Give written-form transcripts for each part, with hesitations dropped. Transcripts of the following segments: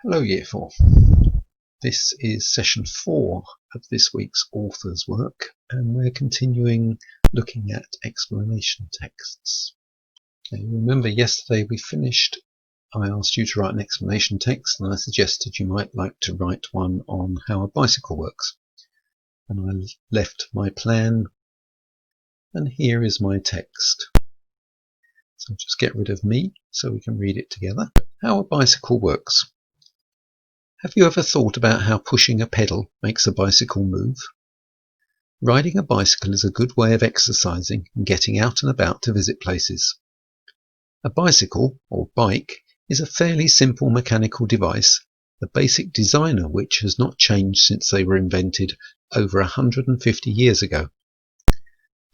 Hello Year 4. This is session 4 of this week's author's work, and we're continuing looking at explanation texts. Now, you remember yesterday I asked you to write an explanation text, and I suggested you might like to write one on how a bicycle works. And I left my plan, and here is my text. So just get rid of me so we can read it together. How a bicycle works. Have you ever thought about how pushing a pedal makes a bicycle move? Riding a bicycle is a good way of exercising and getting out and about to visit places. A bicycle, or bike, is a fairly simple mechanical device, the basic design of which has not changed since they were invented over 150 years ago.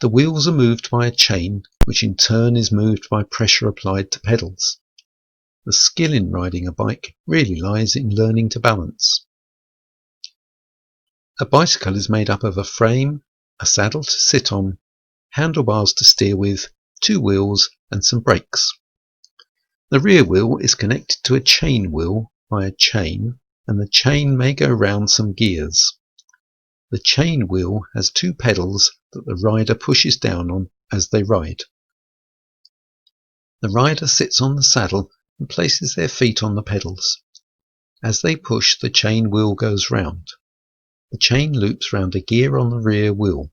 The wheels are moved by a chain, which in turn is moved by pressure applied to pedals. The skill in riding a bike really lies in learning to balance. A bicycle is made up of a frame, a saddle to sit on, handlebars to steer with, two wheels and some brakes. The rear wheel is connected to a chain wheel by a chain, and the chain may go round some gears. The chain wheel has two pedals that the rider pushes down on as they ride. The rider sits on the saddle and places their feet on the pedals. As they push, the chain wheel goes round. The chain loops round a gear on the rear wheel.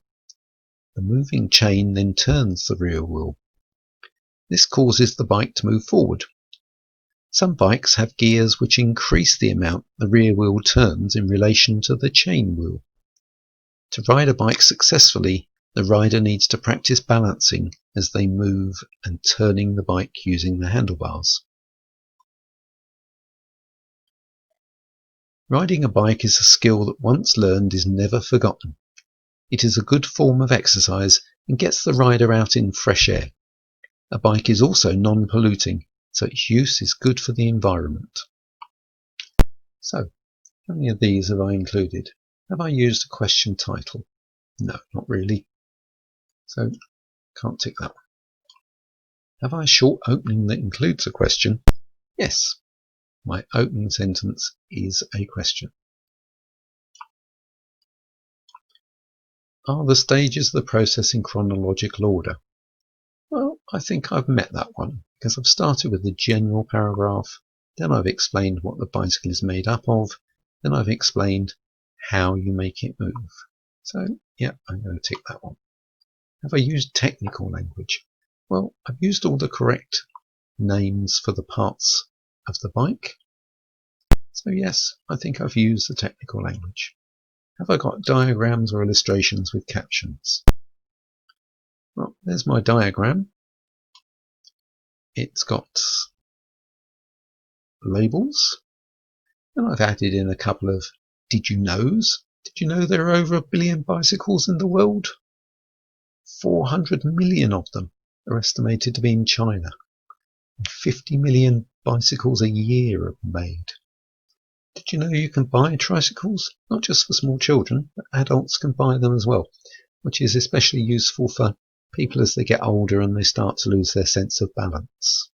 The moving chain then turns the rear wheel. This causes the bike to move forward. Some bikes have gears which increase the amount the rear wheel turns in relation to the chain wheel. To ride a bike successfully, the rider needs to practice balancing as they move and turning the bike using the handlebars. Riding a bike is a skill that once learned is never forgotten. It is a good form of exercise and gets the rider out in fresh air. A bike is also non-polluting, so its use is good for the environment. So, how many of these have I included? Have I used a question title? No, not really. So, can't tick that one. Have I a short opening that includes a question? Yes. My opening sentence is a question. Are the stages of the process in chronological order? Well, I think I've met that one, because I've started with the general paragraph, then I've explained what the bicycle is made up of, then I've explained how you make it move. So, yeah, I'm going to tick that one. Have I used technical language? Well, I've used all the correct names for the parts of the bike. So yes, I think I've used the technical language. Have I got diagrams or illustrations with captions? Well, there's my diagram. It's got labels, and I've added in a couple of did you knows. Did you know there are over 1 billion bicycles in the world? 400 million of them are estimated to be in China. And 50 million bicycles a year are made. Did you know you can buy tricycles? Not just for small children, but adults can buy them as well, which is especially useful for people as they get older and they start to lose their sense of balance.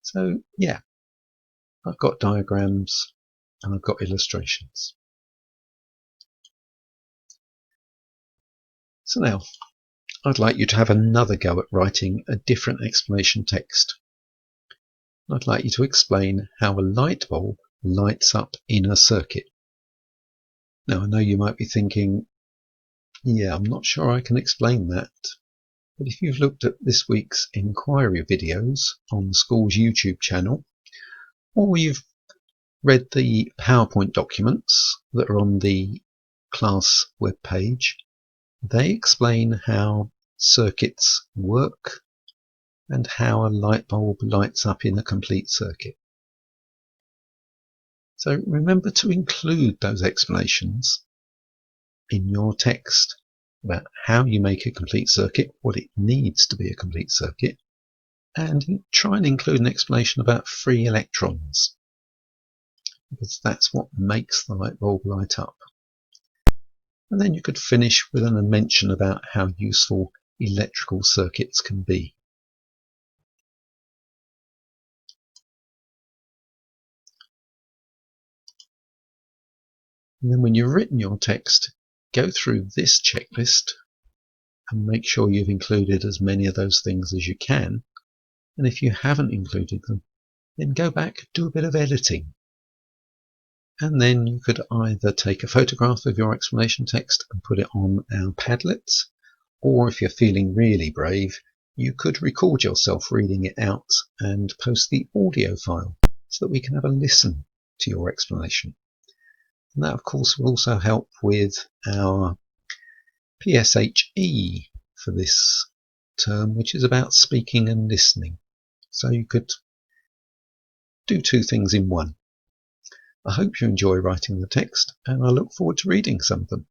So, yeah, I've got diagrams and I've got illustrations. So now, I'd like you to have another go at writing a different explanation text. I'd like you to explain how a light bulb lights up in a circuit. Now, I know you might be thinking, yeah, I'm not sure I can explain that. But if you've looked at this week's inquiry videos on the school's YouTube channel, or you've read the PowerPoint documents that are on the class webpage, they explain how circuits work and how a light bulb lights up in a complete circuit. So remember to include those explanations in your text about how you make a complete circuit, what it needs to be a complete circuit, and try and include an explanation about free electrons, because that's what makes the light bulb light up. And then you could finish with a mention about how useful electrical circuits can be. And then when you've written your text, go through this checklist and make sure you've included as many of those things as you can. And if you haven't included them, then go back, do a bit of editing. And then you could either take a photograph of your explanation text and put it on our Padlets, or if you're feeling really brave, you could record yourself reading it out and post the audio file so that we can have a listen to your explanation. And that, of course, will also help with our PSHE for this term, which is about speaking and listening. So you could do two things in one. I hope you enjoy writing the text, and I look forward to reading some of them.